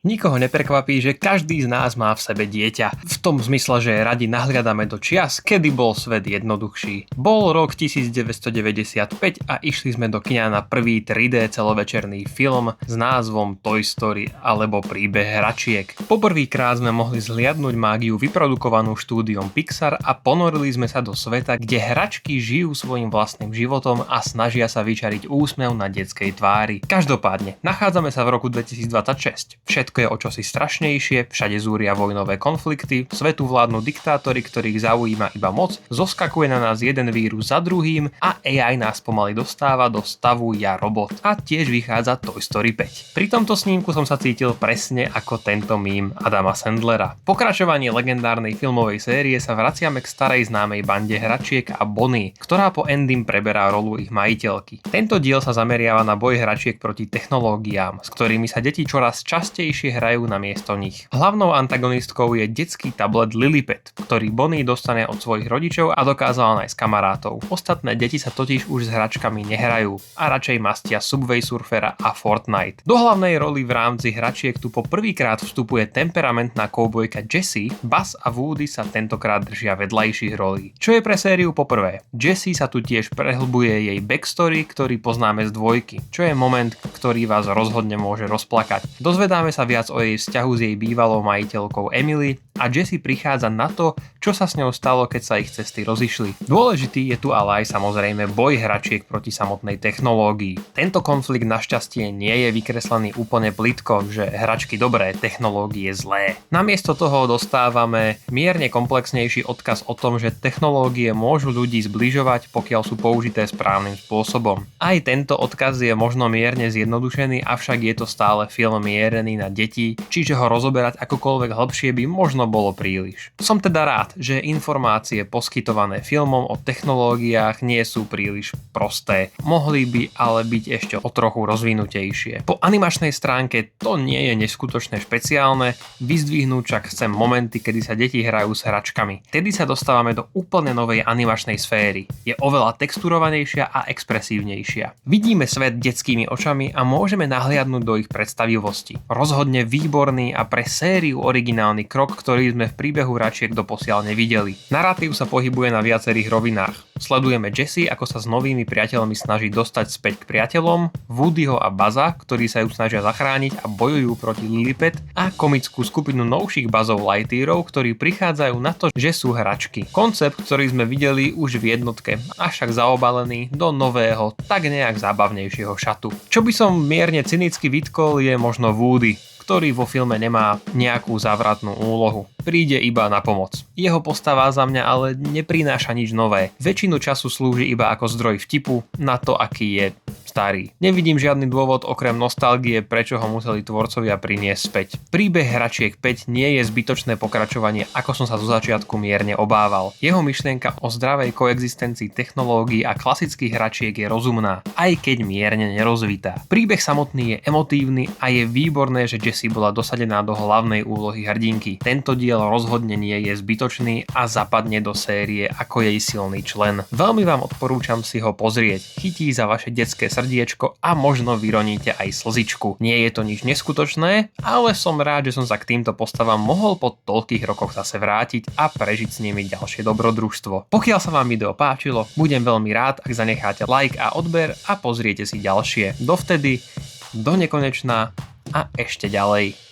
Nikoho neprekvapí, že každý z nás má v sebe dieťa. V tom zmysle, že radi nahliadame do čias, kedy bol svet jednoduchší. Bol rok 1995 a išli sme do kina na prvý 3D celovečerný film s názvom Toy Story alebo Príbeh hračiek. Poprvýkrát sme mohli zhliadnuť mágiu vyprodukovanú štúdiom Pixar a ponorili sme sa do sveta, kde hračky žijú svojim vlastným životom a snažia sa vyčariť úsmev na detskej tvári. Každopádne, nachádzame sa v roku 2026. Všetko je o čosi strašnejšie, všade zúria vojnové konflikty, svetu vládnu diktátori, ktorých zaujíma iba moc, zoskakuje na nás jeden vírus za druhým a AI nás pomaly dostáva do stavu Ja robot. A tiež vychádza Toy Story 5. Pri tomto snímku som sa cítil presne ako tento mím Adama Sandlera. Pokračovanie legendárnej filmovej série sa vraciame k starej známej bande hračiek a Bonnie, ktorá po ending preberá rolu ich majiteľky. Tento diel sa zameriava na boj hračiek proti technológiám, s ktorými sa deti čoraz častejšie hrajú namiesto nich. Hlavnou antagonistkou je detský tablet Lillipet, ktorý Bonnie dostane od svojich rodičov a dokázala nájsť kamarátov. Ostatné deti sa totiž už s hračkami nehrajú a radšej mastia Subway Surfera a Fortnite. Do hlavnej roli v rámci hračiek tu po prvýkrát vstupuje temperamentná koubojka Jessie, Buzz a Woody sa tentokrát držia vedľajších rolí. Čo je pre sériu poprvé? Jessie sa tu tiež prehlbuje jej backstory, ktorý poznáme z dvojky, čo je moment, ktorý vás rozhodne môže rozplakať. Dozvedáme sa viac o jej vzťahu s jej bývalou majiteľkou Emily a Jessie prichádza na to, čo sa s ňou stalo, keď sa ich cesty rozišli. Dôležitý je tu ale aj samozrejme boj hračiek proti samotnej technológii. Tento konflikt našťastie nie je vykreslený úplne plitko, že hračky dobré, technológie zlé. Namiesto toho dostávame mierne komplexnejší odkaz o tom, že technológie môžu ľudí zbližovať, pokiaľ sú použité správnym spôsobom. Aj tento odkaz je možno mierne zjednodušený, avšak je to stále film mierený na deti, čiže ho rozoberať akokoľvek hlbšie by možno bolo príliš. Som teda rád, že informácie poskytované filmom o technológiách nie sú príliš prosté. Mohli by ale byť ešte o trochu rozvinutejšie. Po animačnej stránke to nie je neskutočne špeciálne, vyzdvihnúť však chcem momenty, kedy sa deti hrajú s hračkami. Tedy sa dostávame do úplne novej animačnej sféry. Je oveľa texturovanejšia a expresívnejšia. Vidíme svet detskými očami a môžeme nahliadnúť do ich predstavivosti. Rozhodne výborný a pre sériu originálny krok, ktorý sme v príbehu hračiek doposiaľ nevideli. Narratív sa pohybuje na viacerých rovinách. Sledujeme Jessie, ako sa s novými priateľmi snaží dostať späť k priateľom, Woodyho a Buzza, ktorí sa ju snažia zachrániť a bojujú proti Lillipet, a komickú skupinu novších Buzzov Lightyearov, ktorí prichádzajú na to, že sú hračky. Koncept, ktorý sme videli už v jednotke, avšak zaobalený do nového, tak nejak zábavnejšieho šatu. Čo by som mierne cynicky vytkol, je možno Woody, ktorý vo filme nemá nejakú závratnú úlohu. Príde iba na pomoc. Jeho postava za mňa ale neprináša nič nové. Väčšinu času slúži iba ako zdroj vtipu na to, aký je starý. Nevidím žiadny dôvod okrem nostalgie, prečo ho museli tvorcovia priniesť späť. Príbeh hračiek 5 nie je zbytočné pokračovanie, ako som sa zo začiatku mierne obával. Jeho myšlienka o zdravej koexistencii technológií a klasických hračiek je rozumná, aj keď mierne nerozvitá. Príbeh samotný je emotívny a je výborné, že Jessie bola dosadená do hlavnej úlohy hrdinky. Tento diel rozhodne nie je zbytočný a zapadne do série ako jej silný člen. Veľmi vám odporúčam si ho pozrieť. Chytí za vaše detské srdiečko a možno vyroníte aj slzičku. Nie je to nič neskutočné, ale som rád, že som sa k týmto postavám mohol po toľkých rokoch zase vrátiť a prežiť s nimi ďalšie dobrodružstvo. Pokiaľ sa vám video páčilo, budem veľmi rád, ak zanecháte like a odber a pozriete si ďalšie. Dovtedy, do nekonečna a ešte ďalej.